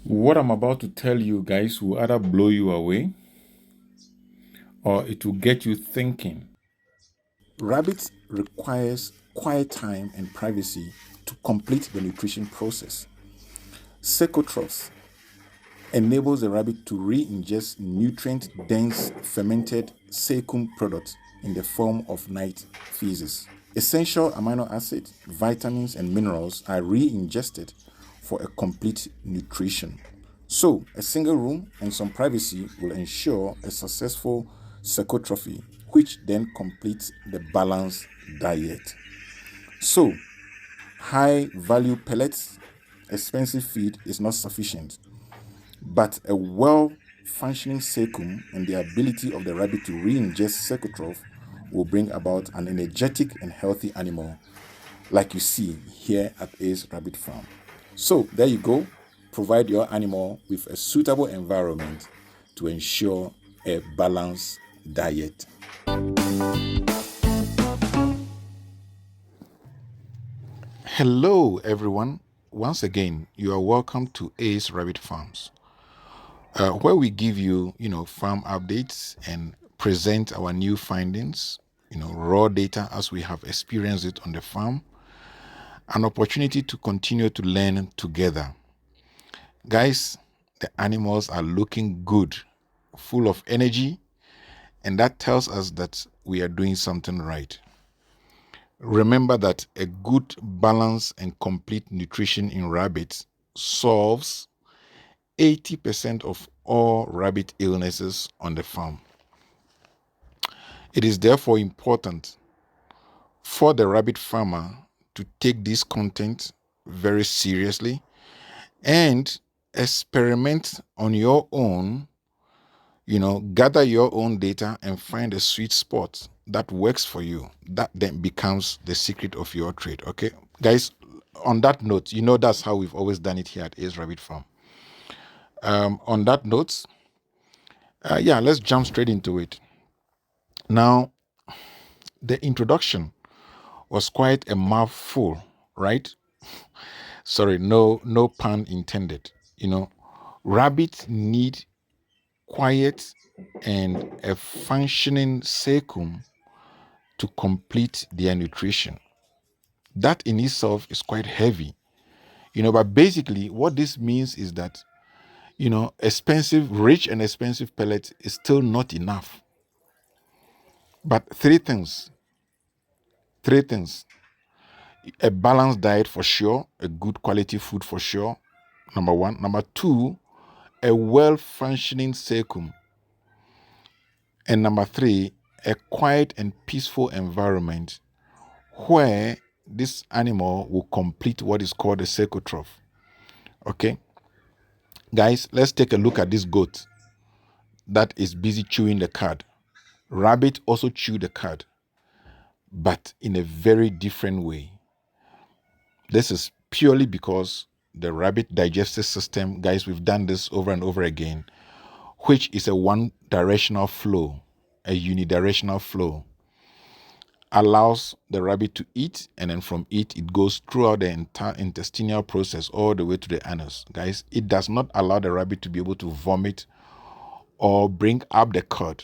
What I'm about to tell you guys will either blow you away or it will get you thinking. Rabbits requires quiet time and privacy to complete the nutrition process. Cecotropes enables the rabbit to re-ingest nutrient-dense fermented cecum products in the form of night feces. Essential amino acids, vitamins, and minerals are re-ingested for a complete nutrition. So, a single room and some privacy will ensure a successful cecotrophy, which then completes the balanced diet. So, high value pellets, expensive feed is not sufficient, but a well-functioning cecum and the ability of the rabbit to re-ingest cecotroph will bring about an energetic and healthy animal like you see here at Ace Rabbit Farm. So there you go. Provide your animal with a suitable environment to ensure a balanced diet. Hello everyone. Once again, you are welcome to Ace Rabbit Farms, where we give you, farm updates and present our new findings, raw data as we have experienced it on the farm, an opportunity to continue to learn together. Guys, the animals are looking good, full of energy, and that tells us that we are doing something right. Remember that a good balance and complete nutrition in rabbits solves 80% of all rabbit illnesses on the farm. It is therefore important for the rabbit farmer to take this content very seriously and experiment on your own, gather your own data and find a sweet spot that works for you. That then becomes the secret of your trade. Okay, guys, on that note, that's how we've always done it here at Ace Rabbit Farm. On that note, let's jump straight into it. Now, the introduction was quite a mouthful, right? Sorry, no pun intended. Rabbits need quiet and a functioning cecum to complete their nutrition. That in itself is quite heavy, but basically what this means is that, rich and expensive pellets is still not enough. But three things, a balanced diet for sure, a good quality food for sure, number one. Number two, a well-functioning cecum. And number three, a quiet and peaceful environment where this animal will complete what is called a cecotroph. Okay, guys, let's take a look at this goat that is busy chewing the cud. Rabbit also chew the cud, but in a very different way. This is purely because the rabbit digestive system, guys, we've done this over and over again, which is a one-directional flow, a unidirectional flow, allows the rabbit to eat, and then from it goes throughout the entire intestinal process all the way to the anus. Guys, it does not allow the rabbit to be able to vomit or bring up the cud.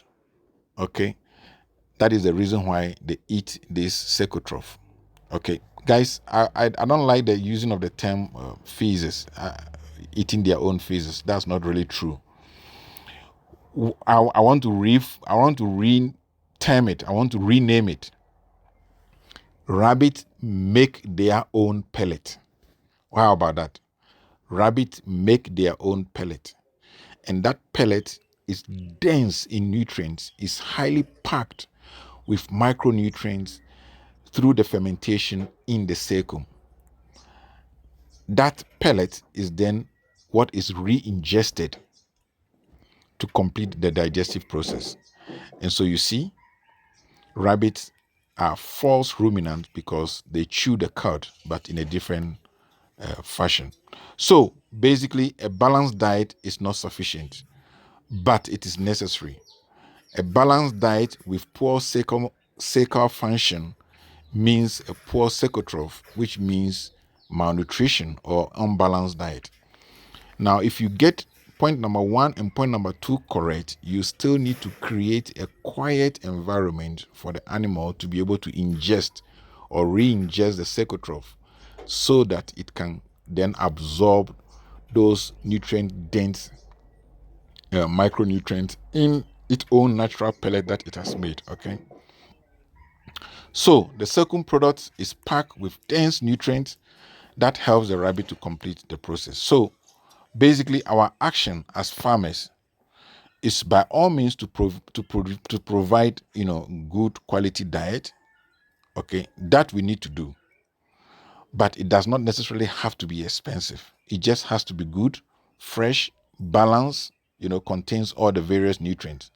Okay, that is the reason why they eat this cecotroph. Okay, guys, I don't like the using of the term feces, eating their own feces. That's not really true. I want to re-term it. I want to rename it. Rabbits make their own pellet. How about that? Rabbits make their own pellet. And that pellet is dense in nutrients, is highly packed with micronutrients through the fermentation in the cecum. That pellet is then what is re-ingested to complete the digestive process. And so you see, rabbits are false ruminants because they chew the cud, but in a different fashion. So basically, a balanced diet is not sufficient, but it is necessary. A balanced diet with poor cecal function means a poor cecotroph, which means malnutrition or unbalanced diet. Now, if you get point number 1 and point number 2 correct, you still need to create a quiet environment for the animal to be able to ingest or re-ingest the cecotroph so that it can then absorb those nutrient dense micronutrients in its own natural pellet that it has made. Okay, so the second product is packed with dense nutrients that helps the rabbit to complete the process. So basically, our action as farmers is by all means to provide good quality diet. Okay, that we need to do, but it does not necessarily have to be expensive. It just has to be good, fresh, balanced, contains all the various nutrients.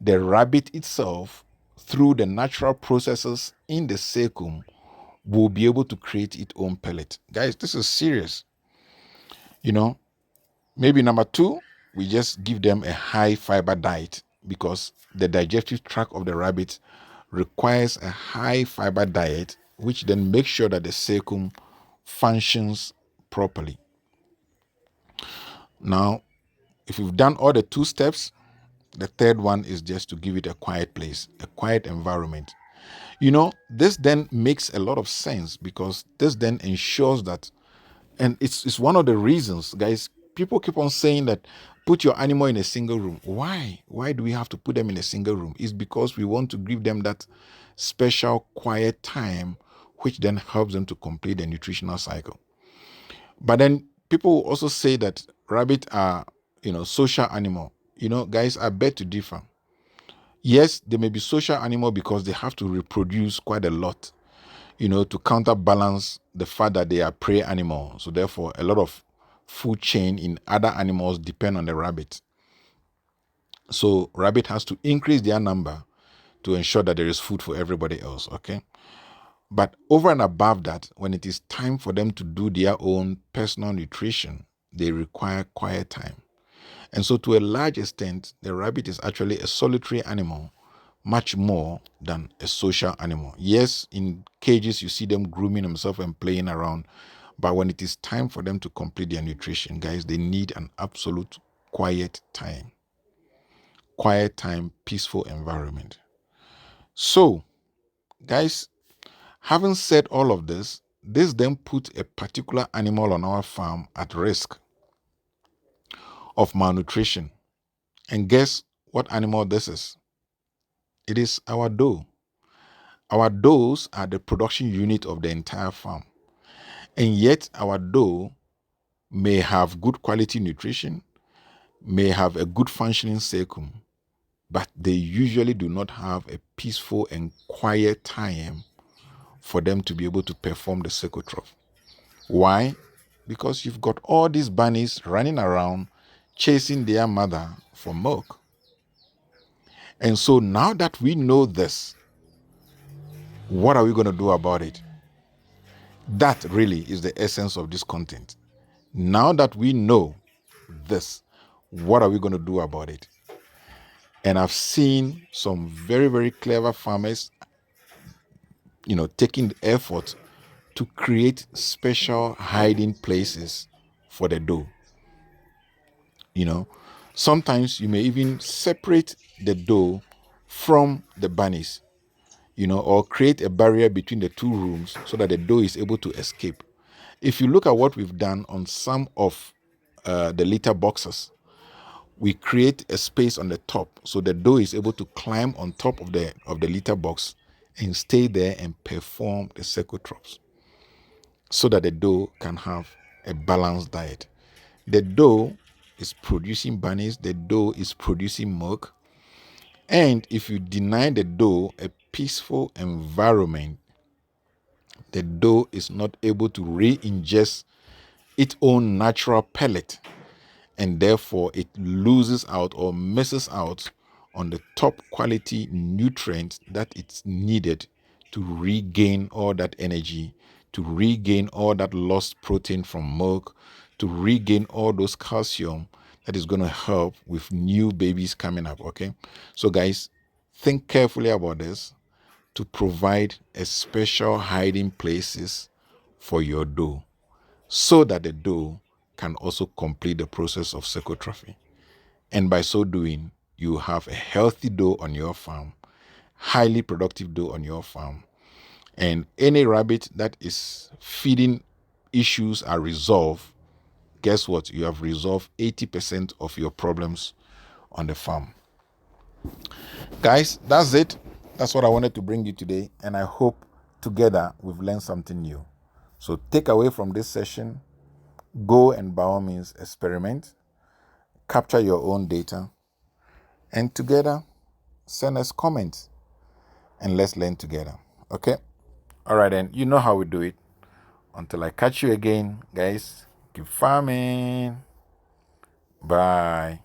The rabbit itself, through the natural processes in the cecum, will be able to create its own pellet. Guys, this is serious. Maybe number 2, we just give them a high fiber diet because the digestive tract of the rabbit requires a high fiber diet, which then makes sure that the cecum functions properly. Now, if you've done all the 2 steps, the third one is just to give it a quiet place, a quiet environment. This then makes a lot of sense because this then ensures that, and it's one of the reasons, guys, people keep on saying that put your animal in a single room. Why? Why do we have to put them in a single room? It's because we want to give them that special quiet time, which then helps them to complete the nutritional cycle. But then people will also say that rabbits are, social animal. Guys, I beg to differ. Yes, they may be social animal because they have to reproduce quite a lot, to counterbalance the fact that they are prey animals. So therefore, a lot of food chain in other animals depend on the rabbit. So rabbit has to increase their number to ensure that there is food for everybody else, okay? But over and above that, when it is time for them to do their own personal nutrition, they require quiet time. And so to a large extent, the rabbit is actually a solitary animal, much more than a social animal. Yes, in cages you see them grooming themselves and playing around, but when it is time for them to complete their nutrition, guys, they need an absolute quiet time. Quiet time, peaceful environment. So, guys, having said all of this then puts a particular animal on our farm at risk of malnutrition. And guess what animal this is? It is our doe. Our does are the production unit of the entire farm. And yet our doe may have good quality nutrition, may have a good functioning cecum, but they usually do not have a peaceful and quiet time for them to be able to perform the cecotroph. Why? Because you've got all these bunnies running around chasing their mother for milk. And so now that we know this, what are we going to do about it? That really is the essence of this content. Now that we know this, what are we going to do about it? And I've seen some very, very clever farmers, taking the effort to create special hiding places for the doe. Sometimes you may even separate the doe from the bunnies, or create a barrier between the 2 rooms so that the doe is able to escape. If you look at what we've done on some of the litter boxes, we create a space on the top so the doe is able to climb on top of the litter box and stay there and perform the cecotropes so that the doe can have a balanced diet. The doe is producing bunnies, the doe is producing milk, and if you deny the doe a peaceful environment, the doe is not able to re-ingest its own natural pellet, and therefore it loses out or misses out on the top quality nutrient that it's needed to regain all that energy, to regain all that lost protein from milk, to regain all those calcium that is going to help with new babies coming up. Okay, so guys, think carefully about this to provide a special hiding places for your doe so that the doe can also complete the process of cecotrophy. And by so doing, you have a healthy doe on your farm, highly productive doe on your farm. And any rabbit that is feeding issues are resolved, guess what? You have resolved 80% of your problems on the farm. Guys, that's it. That's what I wanted to bring you today. And I hope together we've learned something new. So take away from this session, go and by all means experiment, capture your own data, and together send us comments and let's learn together. Okay? All right, then. You know how we do it. Until I catch you again, guys, keep farming. Bye.